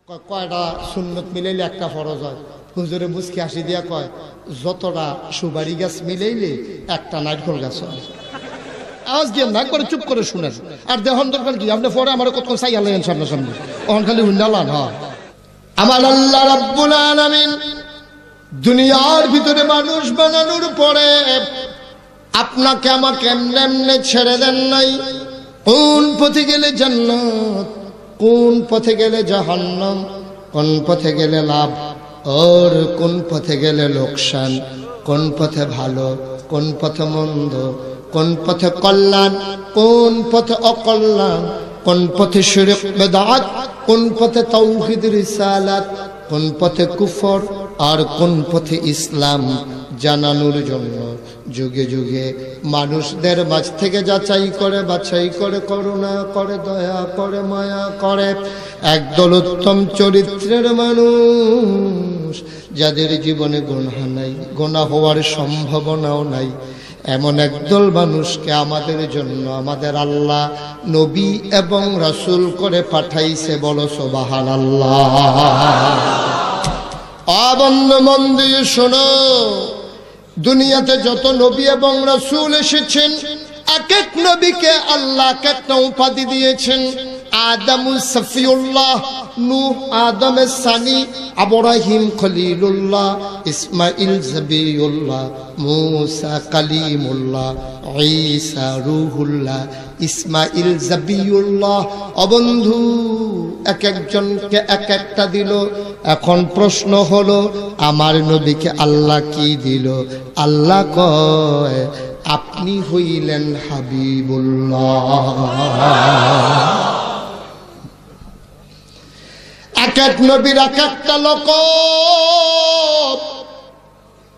কয়টা সুন্নত মিলাইলে একটা ফরজ হয়? হুজুরে মুসকি হাসি দিয়া কয়, যতটা সুবারি গাছ মিলাইলে একটা নারকেল গাছ হয়। আওয়াজ দিয়ে না করে চুপ করে শুনেন। আর দেহন দরকার কি, আপনি পরে আমার কতক্ষণ চাই আলেন সামনাসামনি, ওখান খালি হুন্ডালান। হ্যাঁ, আমার আল্লাহ রাব্বুল আলামিন দুনিয়ার ভিতরে মানুষ বানানোর পরে আপনাকে আমাকে এমনি এমনি ছেড়ে দেন নাই। কোন পথে গেলে জান্নাত, কোন পথে গেলে জাহান্নাম, কোন পথে গেলে লাভ আর কোন পথে গেলে লোকসান, কোন পথে ভালো, কোন পথে মন্দ, কোন পথে কল্যাণ, কোন পথে অকল্যাণ, কোন পথে শিরক বিদআত, কোন পথে তাওহীদ রিসালাত, কোন পথে কুফর আর কোন পথে ইসলাম জানানোর জন্য যুগে যুগে মানুষদের মাঝ থেকে যাচাই করে বাছাই করে করুণা করে দয়া করে মায়া করে একদল উত্তম চরিত্রের মানুষ, যাদের জীবনে গুনাহ নাই, গুনাহ হওয়ার সম্ভাবনাও নাই, এমন একদল মানুষকে আমাদের জন্য আমাদের আল্লাহ নবী এবং রাসূল করে পাঠাইছে। বলো সুবহানাল্লাহ। বন্ধু মন দিয়ে শোনো, দুনিয়াতে যত নবী এবং রাসূল এসেছেন, এক এক নবীকে আল্লাহ এক একটা উপাধি দিয়েছেন। আদম সফিউল্লাহ, নূহ আদমের সানি, ইব্রাহিম খলিলুল্লাহ, ইসমাইল জবিউল্লাহ, মুসা কালিমুল্লাহ, ঈসা রূহুল্লাহ, ইসমাইল জবিউল্লাহ। অবন্ধু এক একজনকে এক একটা দিল। এখন প্রশ্ন হলো, আমার নবীকে আল্লাহ কি দিল? আল্লাহ কয়, আপনি হইলেন হাবিবুল্লাহ। এক এক নবীর এক একটা লোক,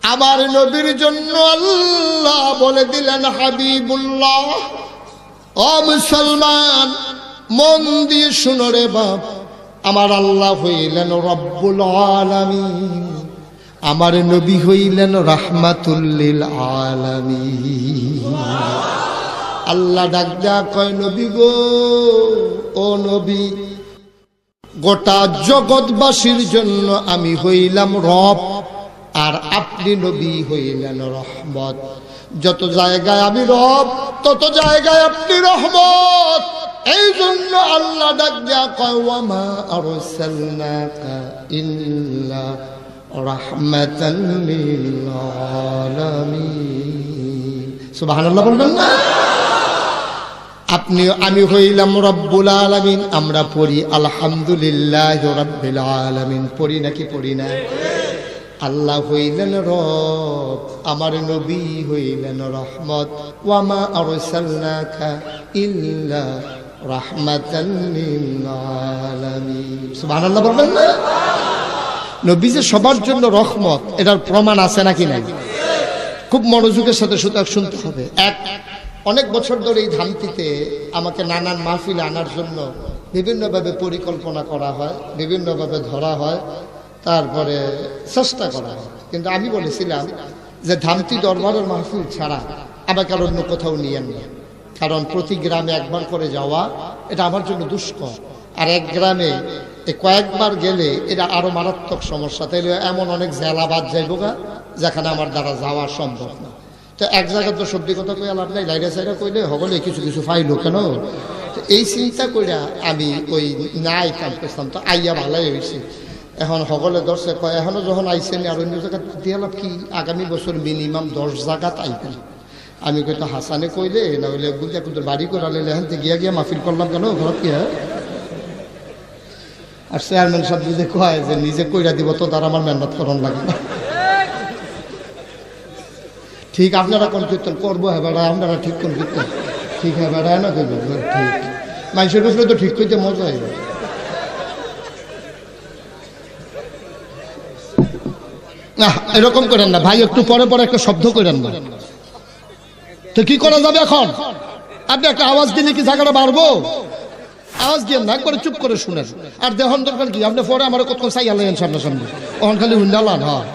আমার নবীর জন্য আল্লাহ বলে দিলেন হাবিবুল্লাহ। ও মুসলমান, মন দিয়ে শুনো রে বাপ, আমার আল্লাহ হইলেন রব্বুল আলামিন, আমার নবী হইলেন রাহমাতুল লিল আলামিন। আল্লাহ ডাক দেয়া কয়, নবী গো, ও নবী, গোটা জগৎবাসীর জন্য আমি হইলাম রব, আর আপনি নবী হইলেন রহমত। যত জায়গায় আমি রব, তত জায়গায় আপনি রহমত। এই জন্য আল্লাহ ডাক দেয়া কয়, ওয়া মা আরসালনাকা ইল্লা রাহমাতাল লিল আলামিন। সুবহানাল্লাহ বলবেন না? আপনি আমি হইলাম রব্বুল আলামিন। আমরা পড়ি আলহামদুলিল্লাহ রাব্বিল আলামিন, পড়ি নাকি পড়ি না? আল্লাহ হইলেন রব, আমার নবী হইলেন রহমত। ওয়া মা আরসালনাকা ইল্লা রাহমাতাল লিল আলামিন। সুবহানাল্লাহ বলবেন না? নবী যে সবার জন্য রহমত, এটার প্রমাণ আছে নাকি নাই? খুব মনোযোগের সাথে শুনতে হবে। অনেক বছর ধরে এই ধামতিতে আমাকে নানান মাহফিলে আনার জন্য বিভিন্নভাবে পরিকল্পনা করা হয়, বিভিন্নভাবে ধরা হয়, তারপরে চেষ্টা করা হয়। কিন্তু আমি বলেছিলাম যে ধামতি দরবারের মাহফিল ছাড়া আমাকে আর অন্য কোথাও নিয়েন না, কারণ প্রতি গ্রামে একবার করে যাওয়া এটা আমার জন্য দুষ্কর। আর এক গ্রামে কয়েকবার গেলে এটা আরো মারাত্মক সমস্যা। তাইলে এমন অনেক জেলা বাদ যাইব গা, যেখানে আমার দ্বারা যাওয়া সম্ভব না। তো এক জায়গায় তো সত্যি কথা কই লাভ নাই, লাইরা সাইরা কইলে হগলে কিছু কিছু ফাইল কেন। তো এই চিন্তা কইরা আমি ওই নাই কাম করতাম, তো আইয়া ভালাই হয়েছে। এখন হগলে দর্শে কয়, এখনো যখন আইসেন আর অন্য জায়গা দিয়ে লাভ কি, আগামী বছর মিনিমাম 10 জায়গাত আইবেন। আমি কই, তো হাসানে কইলে না হইলে বুঝলে কিন্তু বাড়ি করালে এখান থেকে গিয়া গিয়া মাহফিল করলাম কেন ঘরত কি? আর চেয়ারম্যান সাহেব যদি কয় যে নিজে কইরা দিব, তো তার আমার মেহনত করার লাগে না। ঠিক আপনারা কোন কীর্তন করবো, হ্যাঁ বেড়া আপনারা ঠিক কোন কীর্তন ঠিক, হ্যাঁ বেড়ায় না করবেন ঠিক। মানুষের উপরে তো ঠিক করতে মজা হয় না। এরকম করেন না ভাই, একটু পরে পরে একটা শব্দ করেন না। তো কি করা যাবে এখন? আপনি একটা আওয়াজ দিলে কি জায়গাটা বাড়বো? আওয়াজ দিয়ে না করে চুপ করে শুনেন। আর দেহন দরকার কি, আপনি পরে আমার কতক্ষণ চাই আলেন সামনাসামনি, ওখান খালি হুন্ডালান। হ্যাঁ,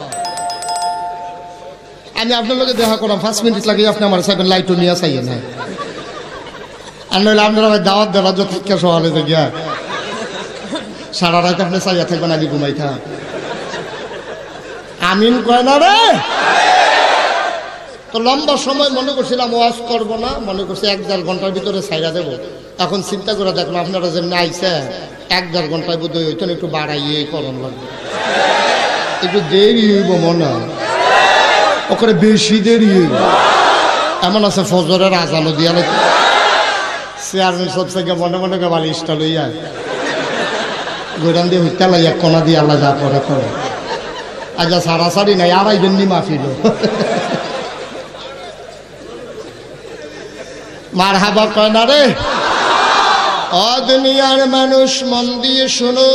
আমি আপনার লোকে দেখা করলাম, 5 মিনিট লাগে, আপনি আমার সাইবেন লাইটও নিয়ে চাইয়েন। হ্যাঁ, আর নইলে আপনারা দাওয়াত দেওয়ার যত সহালে গিয়া সারা রাত আপনি চাইয়া থাকবেন আমি ঘুমাই থাক আমিন কয় না রে। তো লম্বা সময় মনে করছিলাম ওয়াজ করব না, মনে করছি 1-1.5 ঘন্টার ভিতরে ছাইরা দেব। এখন চিন্তা করে দেখলাম আপনারা যেমনি আইসে 1-1.5 ঘন্টায় বোধ হয় হইতো একটু বাড়াইয়ে করণ লাগবে, একটু দেরি হইব মনে হয়, ওখানে বেশি দেরি হইব। এমন আছে ফজরের আজানও দিয়া নাকি চেয়ারম্যান সব থেকে মনে মনে বালিশটা লইয়া গোড়ান দিয়ে হইতে লাইয়া কোনা দিয়ে আল্লাহ যা করে করে। আচ্ছা সারাসারি নাই আর আইবেন নি মাফিল মার হাবা কয় না রে। ও দুনিয়ার মানুষ মন দিয়ে শোনো,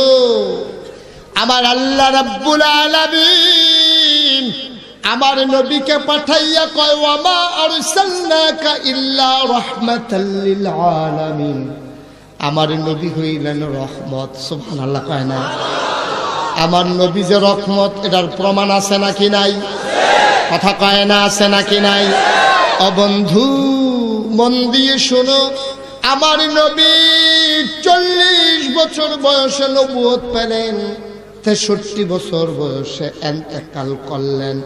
আমার আল্লাহ রাব্বুল আলামিন আমার নবীকে পাঠাইয়া কয় ওয়ামা আরসালনাকা ইল্লা রাহমাতাল লিল আলামিন। আমার নবী হইলেন রহমত। সুবহানাল্লাহ কয় না? আমার নবী যে রহমত এটার প্রমাণ আছে নাকি নাই? কথা কয় না আছে নাকি নাই? ও বন্ধু মন দিয়ে শোনো, আমার নবী 40 বছর বয়সে নবুয়ত পেলেন, 63 বছর বয়সে ইন্তেকাল করলেন,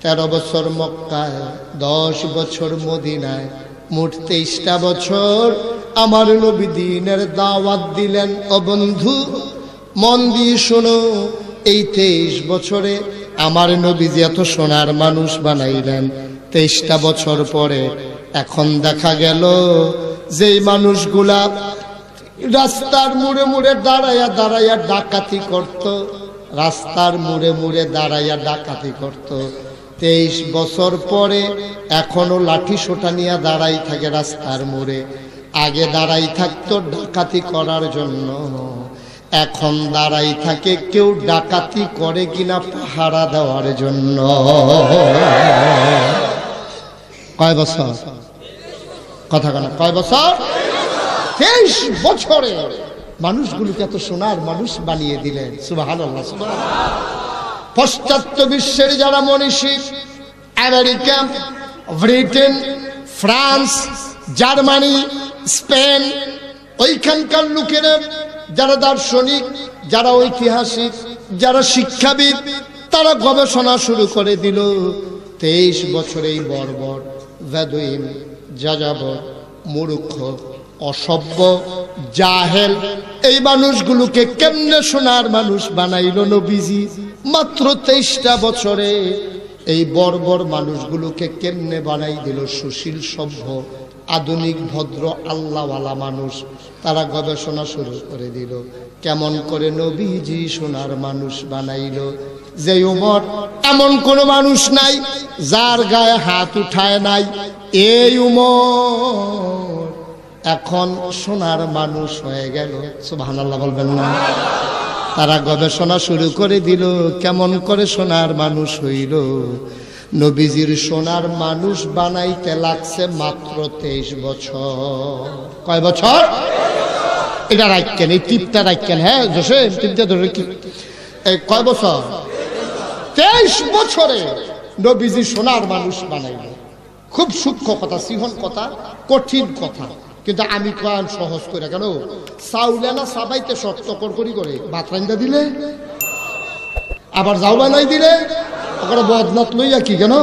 13 বছর মক্কায়, 10 বছর মদিনায়, মোট 23টা বছর আমার নবী দ্বীনের দাওয়াত দিলেন। ও বন্ধু মন দিয়ে শোনো, এই 23 বছরে আমার নবী যে এত সোনার মানুষ বানাইলেন, 23টা বছর পরে এখন দেখা গেল যেই মানুষগুলা রাস্তার মুড়ে মুড়ে দাঁড়াইয়া দাঁড়াইয়া ডাকাতি করত, রাস্তার মুড়ে মুড়ে দাঁড়াইয়া ডাকাতি করত, 23 বছর পরে এখনো লাঠি সোটা নিয়ে দাঁড়াই থাকে রাস্তার মোড়ে। আগে দাঁড়াই থাকতো ডাকাতি করার জন্য, এখন দাঁড়াই থাকে কেউ ডাকাতি করে কিনা পাহারা দেওয়ার জন্য। কয় বছর? কথা কেন? কয় বছর? 23 বছরে মানুষগুলোকে এত সোনার মানুষ বানিয়ে দিলেন। সুবহানাল্লাহ সুবহানাল্লাহ। পাশ্চাত্য বিশ্বের যারা মনীষী, America, Britain, France, Germany, Spain, ওইখানকার লোকেরা যারা দার্শনিক, যারা ঐতিহাসিক, যারা শিক্ষাবিদ, তারা গবেষণা শুরু করে দিল 23 বছরেই বর্বর, বেদুইন, যাযাবর, মূর্খ, অসভ্য, জাহেল এই মানুষগুলোকে কেমনে সোনার মানুষ বানাইল নবীজি মাত্র 23টা বছরে। এই বর্বর মানুষগুলোকে কেমনে বানাই দিল সুশীল, সভ্য, আধুনিক, ভদ্র, আল্লাহওয়ালা মানুষ। তারা গবেষণা শুরু করে দিল কেমন করে নবীজি সোনার মানুষ বানাইল। যে উমর এমন কোন মানুষ নাই যার গায়ে হাত উঠায় নাই, এই উমর এখন সোনার মানুষ হয়ে গেল। সুবহানাল্লাহ বলবেন না? তারা গবেষণা শুরু করে দিল কেমন করে সোনার মানুষ হইল। নবীজির সোনার মানুষ বানাইতে লাগছে মাত্র 23 বছর। কয় বছর? এটা রাখেন, এই টিপটা রাখেন। হ্যাঁ জোসেফ, টিপটা ধরে কি এই কয় বছর? 23 বছরে নবীজি সোনার মানুষ বানাইল। খুব সূক্ষ্ম কথা, সিহন কথা, কঠিন কথা, কিন্তু আমি কয়ান সহজ করে। কেন? চাউলে না সাবাইতে শক্ত করি করে ভাত রান্দা দিলে, আবার যাও বানাই দিলে ওখানে বদনাত লইয়া কি কেন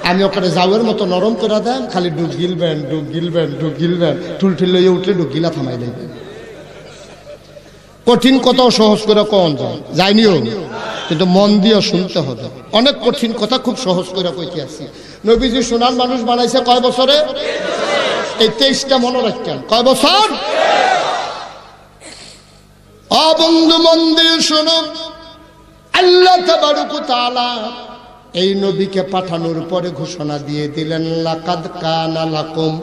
আমি ওখানে যাওয়ার মতো নরম করে দেন, খালি ডুব গিলবেন ডুব গিলবেন ডুব গিলবেন, ঠুলঠিল লইয়া উঠলে ডুব গিলা থামাই দেবেন। কঠিন কথাও সহজ করে কন যায়, যায়নিও, কিন্তু মন দিয়ে শুনতে হবে। অনেক কঠিন কথা খুব সহজ করে কইতে আসি। নবীজি সোনার মানুষ বানাইছে কয় বছরে? এই 23টা মনে রাখতেন। কয় বছর? ও বন্ধু মন দিয়ে শোনো, আল্লাহ তাবারক তাআলা এই নবীকে পাঠানোর পরে ঘোষণা দিয়ে দিলেন লাকাদ কানা লাকুম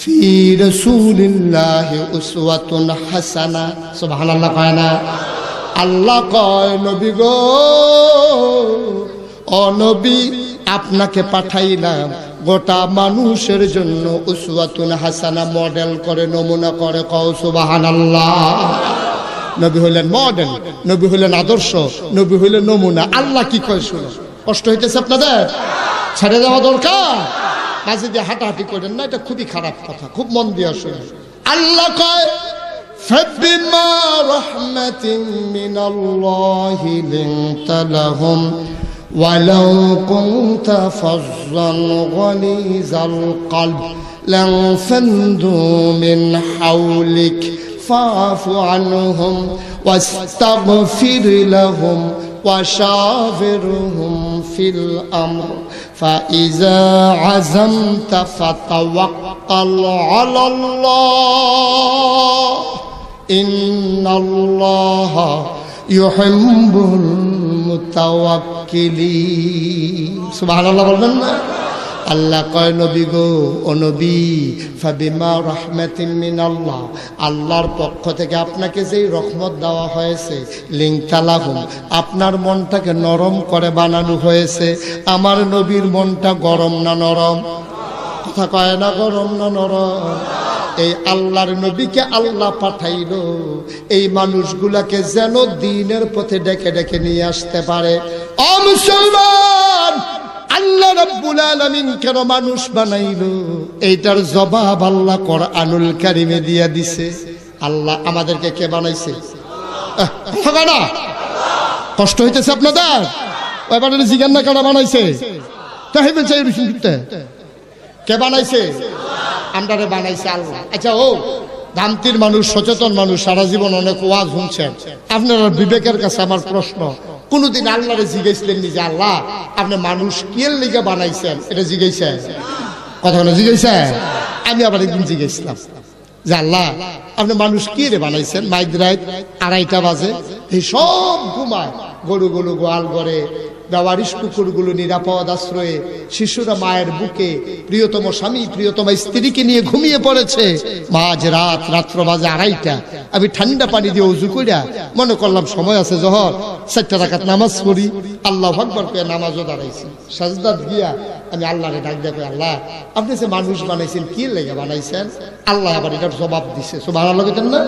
ফি রাসূলিল্লাহি উসওয়াতুন হাসানা। সুবহানাল্লাহ কয় না? আল্লাহ কয় নবী গো, ও নবী আপনাকে পাঠাইলাম গোটা মানুষের জন্য উসওয়াতুন হাসানা, মডেল করে, নমুনা করে। কও সুবহানাল্লাহ। নবী হইলেন মডেল, নবী হইলেন আদর্শ, নবী হইলেন নমুনা। আল্লাহ কি কয় শুনো? কষ্ট হইতেছে আপনাদের? ছেড়ে যাওয়া দরকার? মাঝে দিয়ে হাঁটাহাঁটি করেন না, এটা খুবই খারাপ কথা, খুব মন দিয়ে শুনে। আল্লাহ কয় فبما رحمة من الله لنت لهم ولو كنت فظا غليظ القلب لانفضوا من حولك فاعف عنهم واستغفر لهم وشاورهم في الأمر فإذا عزمت فتوكل على الله إن الله يحب المتوكلين سبحان الله বলবেন না আল্লাহ কয় নবী গো ও নবী ফাবিমা রাহমাতিন মিনাল্লাহ আল্লাহর পক্ষ থেকে আপনাকে যেই রহমত দেওয়া হয়েছে লিংতালাহুম আপনার মনটাকে নরম করে বানানো হয়েছে আমার নবীর মনটা গরম না নরম কথা কয় না গরম না নরম এই আল্লাহর নবীকে আল্লাহ পাঠাইলো এই মানুষগুলাকে যেন দ্বীনের পথে ডেকে ডেকে নিয়ে আসতে পারে ও মুসলমান আল্লাহ রাব্বুল আলামিন কেন মানুষ বানাইলো এইটার জবাব আল্লাহ কোরআনুল কারীমে দিয়া দিছে আল্লাহ আমাদেরকে কে বানাইছে কথা না কষ্ট হইতেছে আপনাদের এবারে জিজ্ঞাসা না কেন বানাইছে তাইবেন চাই রুশিতে কে বানাইছে আমরারে বানাইছে আল্লাহ আচ্ছা ও দামতির মানুষ সচেতন মানুষ সারা জীবন অনেক ওয়াজ শুনছেন আপনারা বিবেকের কাছে আমার প্রশ্ন কোনদিন আল্লাহরে জিজ্ঞাসলেন নি যে আল্লাহ আপনি মানুষ কিয়ের লিগে বানাইছেন এটা জিজ্ঞাসেন কথা বলে জিজ্ঞাসেন আমি আবার একদিন জিজ্ঞাসলাম যে আল্লাহ আপনি মানুষ কি রে বানাইছেন মাইদ রাত 2:30 বাজে এই সব ঘুমায় গরুগুলো গোয়াল করে ব্যবহারিক কুকুরগুলো নিরাপদ আশ্রয়ে শিশুরা মায়ের বুকে প্রিয়তম স্বামী প্রিয়তম স্ত্রীকে নিয়ে ঘুমিয়ে পড়েছে মাঝ রাত্র বাজে 2:30 আমি ঠান্ডা পানি দিয়ে ওযু কইরা মনে করলাম সময় আছে জোহর 4 রাকাত নামাজ পড়ি আল্লাহু আকবার কয়ে নামাজও দাঁড়াইছি সাজদাত গিয়া আমি আল্লাহরে ডাক দিয়ে আল্লাহ আপনি যে মানুষ বানাইছেন কি লাগা বানাইছেন আল্লাহ আবার এটার জবাব দিছে সুবহানাল্লাহ কইতেন না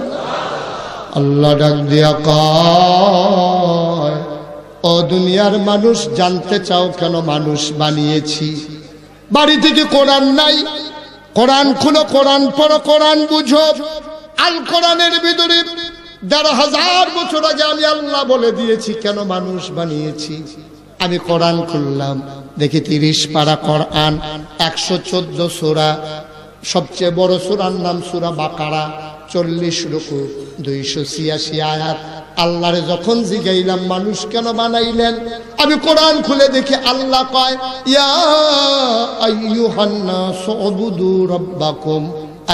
আল্লাহ ডাক দিয়া কয় ও দুনিয়ার মানুষ জানতে চাও কেন মানুষ বানিয়েছি বাড়ি থেকে কোরআন নাই কোরআন খুলো কোরআন পড়ো কোরআন বুঝো আল কোরআনের ভিতরে ১৫০০ বছর আগে আমি আল্লাহ বলে দিয়েছি কেন মানুষ বানিয়েছি আমি কোরআন খুললাম দেখি ৩০ পারা কোরআন ১১৪ সূরা সবচেয়ে বড় সূরার নাম সূরা বাকারা ৪০ রুকু ২৮৬ আয়াত আল্লাহরে যখন জিগাইলাম মানুষ কেন বানাইলেন আমি কোরআন খুলে দেখি আল্লাহ কয় ইয়া আইয়ুহান নাস উবুদু রাব্বাকুম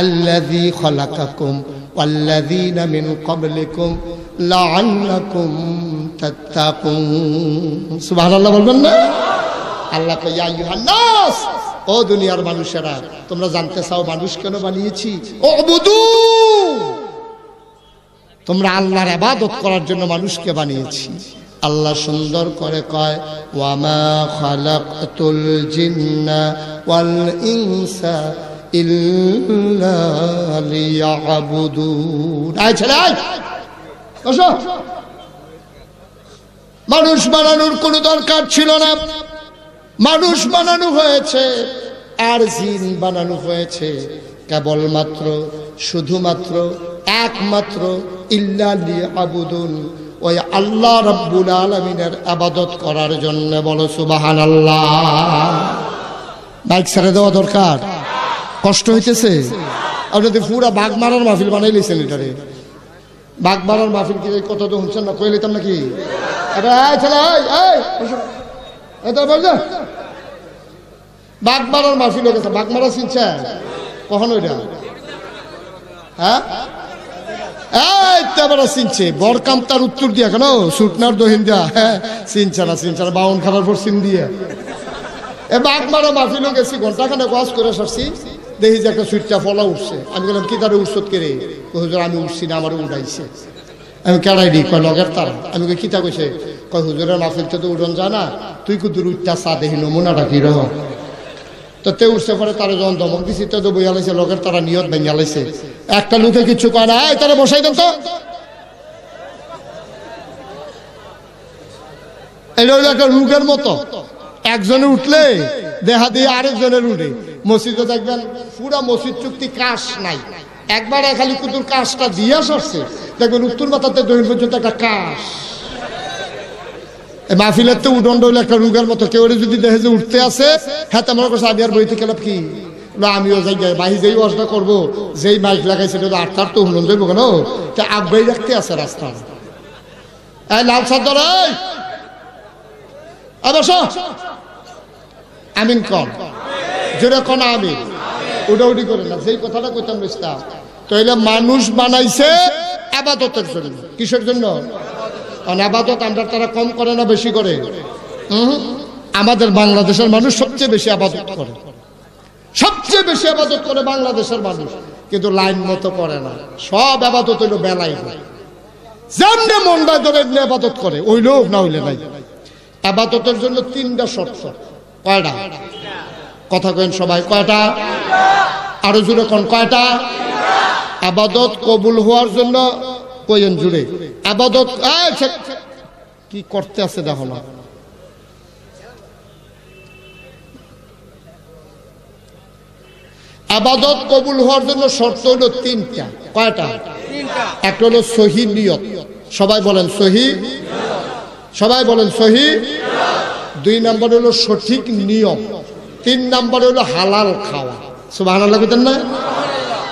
আল্লাযী খালাকাকুম ওয়াল্লাযীনা মিন ক্বাবলিকুম লাআল্লাকুম তাত্তাকুন সুবহানাল্লাহ বলবেন না আল্লাহ কয় ইয়া আইয়ুহান নাস ও দুনিয়ার মানুষেরা তোমরা জানতে চাও মানুষ কেন বানিয়েছি উবুদু তোমরা আল্লাহর ইবাদত করার জন্য মানুষকে বানিয়েছি আল্লাহ সুন্দর করে কয় ওয়ামা খালাকতুল জিন্না ওয়াল ইনসা ইল্লা লিয়াবুদুন আয় ছেলে আয় বসো মানুষ বানানোর কোনো দরকার ছিল না মানুষ বানানো হয়েছে আর জিন বানানো হয়েছে কেবলমাত্র শুধুমাত্র একমাত্র ইল্লা লিয়াবুদুন ওই আল্লাহ রাব্বুল আলামিনের ইবাদত করার জন্য বলো সুবহানাল্লাহ বাইক ছেড়ে দেওয়া দরকার কষ্ট হইতেছে আপনি তো পুরা বাঘ মারার মাহফিল বানাই লিছেন এটারে বাঘ মারার মাহফিল কি কত তো শুনছেন না কই লিতাম নাকি আরে এই ছেলে এই এটা বলছো বাঘ মারার মাহফিল হয়ে গেছে বাঘ মারা চিনছে কখন ওইটা হ্যাঁ এই তেবারা চিনছে বরকাম তার উত্তর দিয়া কেন সুটনার দহিন দিয়া হ্যাঁ চিনছে না বাউন খানার পর চিন দিয়ে এ বাঘ মারা মাহফিলও গেছি ঘন্টাখানেক ওয়াজ করে সারছি দেখি যে একটা সুইটটা ফলা উঠছে আমি বললাম কি তারে উৎসত করে হুজুর আমি উঠছি না আমার উঠাইছে আমি কেড়াই দিই কয় লগের তার আমি কই কিতা কইছে কয় হুজুরের মাহফিলটা তো উঠন যা না তুই কুদুর উঠটা চা দেখি নমুনাটা কি রহ তো তে উঠছে পরে তারা যখন ধমক দিছি তো তো বইয়া লাইছে লগের তারা নিয়ত ভেঙে লাইছে একটা লোকে কিছু কয় না তারা বসাই দেন তো এটা হলো একটা রোগের মতো একজনে উঠলে দেহা দিয়ে আরেকজনের উঠে মসজিদে দেখবেন পুরা মসজিদ চুক্তি কাশ নাই একবার খালি কুতুর কাশটা দিয়া সরছে, দেখবেন উত্তর মাথাতে দক্ষিণ পর্যন্ত একটা কাশ। মাহফিলের তো উডন্ড হইলে একটা রোগের মতো, কেউ যদি দেখে যে উঠতে আছে, হ্যাঁ তো মনে করছে আমি আর বইতে গেলাম কি, আমিও যাই বাহি যেই ওয়াজটা করবো, যেই মাইক লাগাইছে আটটার তো হুলন দেবো কেন, আগ্রহী রাখতে আছে রাস্তা। এই লাল সাদ্দর আমিন কন, জোরে কন আমিন, উডাউডি করে না, যেই কথাটা কইতাম বুঝতাম। তাইলে মানুষ বানাইছে আবাদতের জন্য। কিসের জন্য? আবাদত আমরা তারা কম করে না বেশি করে? আমাদের বাংলাদেশের মানুষ সবচেয়ে বেশি আবাদত করে, সবচেয়ে বেশি আবাদত করে বাংলাদেশের মানুষ, কিন্তু লাইন মতো করে না। সব আবাদত হইল বেলাই, যেমনি মনটা ধরে আবাদত করে, ওই লোক না হইলে নাই। আবাদতের জন্য 3টা শর্ত। কয়টা? কথা কেন সবাই, কয়টা? আরো জুড়ে কোন কয়টা? আবাদত কবুল হওয়ার জন্য কইন জুড়ে আবাদত কি করতে আছে দেখো না। আবাদত কবুল হওয়ার জন্য শর্ত হলো 3টা। কয়টা? একটা হলো সহি নিয়ত। সবাই বলেন সহি, সবাই বলেন সহি। 2 নম্বর হলো সঠিক নিয়ম। 3 নম্বর হলো হালাল খাওয়া। সুবহানাল্লাহ কইতেন না?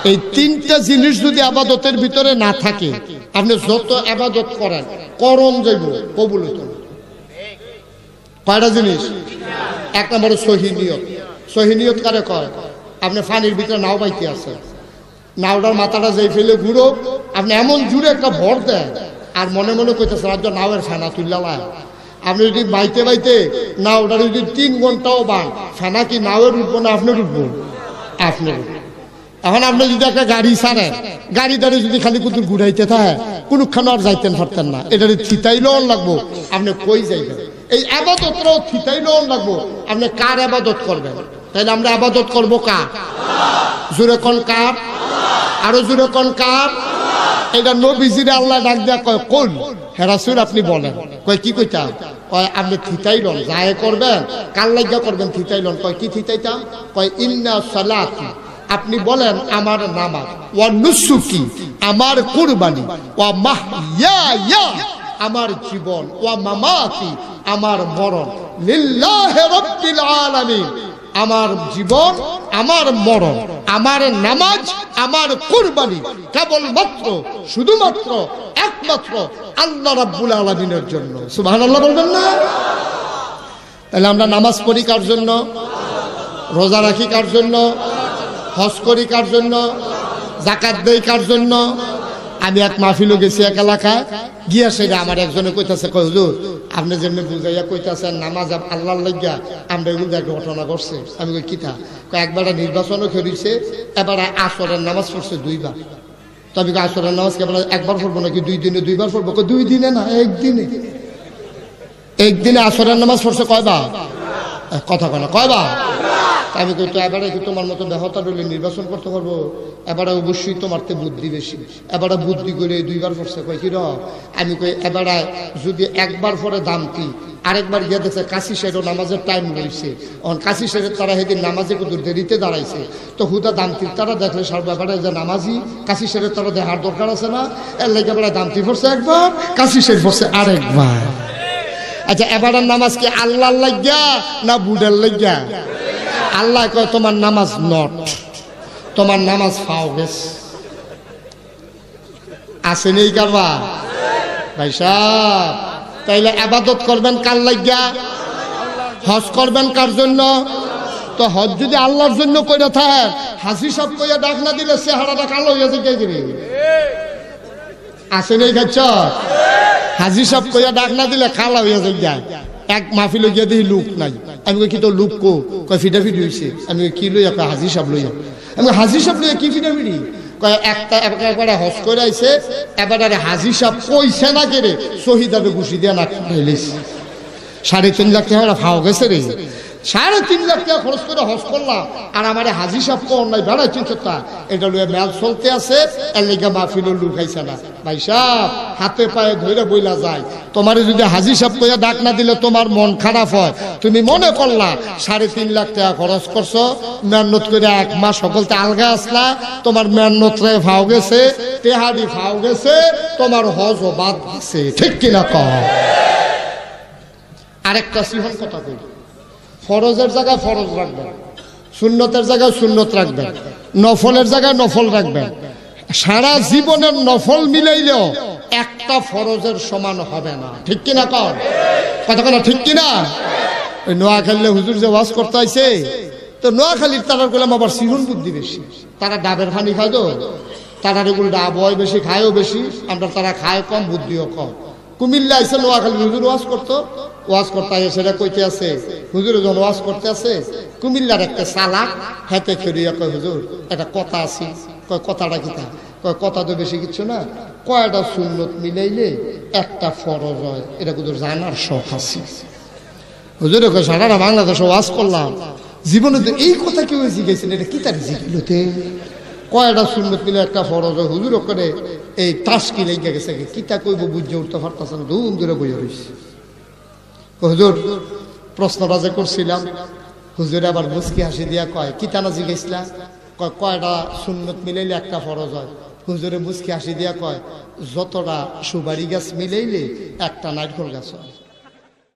এই 3টা জিনিস যদি আবাদতের ভিতরে না থাকে, আপনি যত আবাদত করেন করম যাইব, কবুল হইত না। কয়টা জিনিস? 1 নম্বর সহি নিয়ত। সহি নিয়ত কারে কয়? আপনি পানির ভিতরে নাও বাইতে আছে, নাওটার মাথাটা যেই ফেলে ঘুরো, আপনি এমন জুড়ে একটা ভর দেন আর মনে মনে কইতেছে রাজ্য নাওয়ের ফেনা তুললা। আপনি যদি বাইতে বাইতে নাওটা যদি 3 ঘন্টাও বান, ফেনা কি নাওয়ের উঠবো না আপনার উঠবো? আপনার। এখন আপনি যদি একটা গাড়ি ছাড়েন, গাড়ি দাঁড়িয়ে যদি খালি কুতুর ঘুরাইতে থাকে, কোনখানে আর যাইতেন পারতেন না। এটা থিতাই লোন লাগবো, আপনি কই যাইবেন? এই আবাদতটাও থিতাই লোন লাগবো, আপনি কার আবাদত করবেন? তাইলে আমরা আবাদত করবো কার? জোরে কোন কার? আরো জোরে কোন কার? এটা নবীজিরে আল্লাহ ডাক দেয়া কয়, কোন হে রাসূল আপনি বলেন। কয় কি কইতাম? কয় আপনি থিতাই লন, যায় করবেন, কার লাগিয়া করবেন থিতাই লন। কয় কি থিতাইতাম? কয় ইন্না সালাতি, আপনি বলেন আমার নামাজ, ওয়া নুসুকি আমার কুরবানি, ওয়া মাহইয়া আমার জীবন, ওয়া মামাতি আমার মরণ, লিল্লাহি রাব্বিল আলামিন, আমার জীবন, আমার মরণ, আমার নামাজ, আমার কুরবানি কেবলমাত্র শুধুমাত্র একমাত্র আল্লাহ রাব্বুল আলামিনের জন্য। সুবহানাল্লাহ বলবেন না? তাহলে আমরা নামাজ পড়ি কার জন্য? রোজা রাখি কার জন্য? হজ করি কার জন্য? যাকাত দেই কার জন্য? আমি এক মাহফিলে গেছি এক এলাকায় গিয়া, সেটা আমার একজনে কইতাছে, কই হুজুর আপনি যেমনি বুঝাইয়া কইতাছেন নামাজ আল্লাহর লাগিয়া, আমরা এগুলো এক ঘটনা করছে। আমি কই কিতা? কয় একবার নির্বাচনও করেছে, এবার আসরের নামাজ পড়ছে 2 বার। তবে আসরের নামাজ কেবল একবার পড়বো নাকি 2 দিনে 2 বার পড়বো? 2 দিনে না, একদিনে। একদিনে আসরের নামাজ পড়ছে কয়বার? কথা কয় না, কয়বার? আমি কই তো এবারে কি তোমার মতো দেহতা ডলে নির্বাচন করতে পারবো? এবারে অবশ্যই তোমারতে বুদ্ধি বেশি, এবারে বুদ্ধি করে 2 বার পড়ছে। কয় কি র? আমি কই এবারে যদি একবার পরে দাম কি, আরেকবার গিয়ে দেখছে কাশি শেরও নামাজের টাইম রয়েছে, অন কাশি শেরের তারা সেদিন নামাজে কত দেরিতে দাঁড়াইছে, তো হুদা দামতির তারা দেখলে সার ব্যাপারে যে নামাজি কাশি শেরের তারা দেখার দরকার আছে না, এর লেগে এবারে দামতি পড়ছে একবার, কাশি শের পড়ছে আরেকবার। আচ্ছা এবারের নামাজ কি আল্লাহর লাগিয়া না বুডের লাগিয়া? আল্লাহ কয় তোমার নামাজ নট, তোমার নামাজ ফাও গেছে। আছে নেই কারবা ভাই সাহেব? তাইলে আবাদত করবেন কার লাগিয়া? হজ করবেন কার জন্য? তো হজ যদি আল্লাহর জন্য কইরা থাকে, হাসি সব কইয়া ডাক না দিলে চেহারাটা কালো হয়ে যায়। আছে নেই খাচ্ছ? হাজি সব কইয়া ডাক না দিলে কালা হইয়া যায়। এক মাহফিল গিয়া দেখি লোক নাই। আমি কই কি তো লোক কো? কয় ফিটাফিটি হয়েছে। আমি কি লইয়া? কয় হাজি সাহেব লইয়া। আমি হাজি সাহেব লইয়া কি ফিটাফিটি? কয় একবারে হজ করে আইছে, এবারে হাজি সাহেব কইছে না কেড়ে শহীদারে ঘুষি দিয়া না খাইলিস 3.5 লাখ টাকা ফাও গেছে রে। 3.5 লাখ টাকা খরচ করে হজ করলাম, আর আমার হাজি সাহেব কোন নাই বেড়াই চিন্তা, এটা লইয়া মেল চলতে আছে, এর লেগে মাহফিল লুকাইছে না। ভাই সাহেব হাতে পায়ে ধরে বইলা যায়, তোমার যদি হাজি সাহেব কইয়া ডাক না দিলে তোমার মন খারাপ হয়। তুমি মনে করলা 3.5 লাখ টাকা খরচ করছো, মেহনত করে 1 মাস সকলতে আলগা আসলা, তোমার মেহনত রে ফাও গেছে, তেহারি ফাও গেছে, তোমার হজ ও বাদ গেছে, ঠিক কিনা কও? আরেকটা সিহন কথা কই, ফরজের জায়গায় ফরজ রাখবেন, সুন্নতের জায়গায় সুন্নত রাখবেন, নফলের জায়গায় নফল রাখবেন। সারা জীবনের নফল মিলাইলেও একটা ফরজের সমান হবে না, ঠিক কিনা কও? কথা বলা ঠিক কিনা? ওই নোয়াখালীতে হুজুর যে ওয়াজ করতে আইছে, তো নোয়াখালীর তারার গোলাম আবার সিহন বুদ্ধি বেশি, তারা ডাবের পানি খায়, তো তারা এগুলো ডাব হয় বেশি, খায়ও বেশি, আমরা তারা খায় কম, বুদ্ধিও কম। কুমিল্লা আইসে নোয়াখালী হুজুর ওয়াজ করতে সেটা কইতে আছে, হুজুর যখন ওয়াজ করতে আছে, কুমিল্লার একটা চালাক হাতে খেরিয়া কয়, হুজুর একটা কথা আছে। কয় কথাটা কি? কয় কথা তো বেশি কিছু না, কয়টা সুন্নত মিলাইলে একটা ফরজ হয়, এটা হুজুর জানার শখ আছে। হুজুর কয় সারা বাংলাদেশে ওয়াজ করলাম, জীবনে তো এই কথা কেউ জিজ্ঞেসেন, এটা কি তার জিজ্ঞেলোতে কয়টা সুন্নত মিলে একটা ফরজ হয়। হুজুর করে এই তাসকি লেগে গেছে, কিতা কইব বুঝে উঠতে পারতেছে না, ধুম ধরে বইয়া রয়েছে। হুজুর প্রশ্নটা যে করছিলাম, হুজুর আবার মুস্কি হাসি দিয়া কয়, কিতা না জিজ্ঞেসলা? কয় কয়টা সুন্নত মিলাইলে একটা ফরজ হয়? হুজুরে মুস্কি হাসি দিয়া কয়, যতটা সুপারি গাছ মিলাইলে একটা নারকেল গাছ হয়।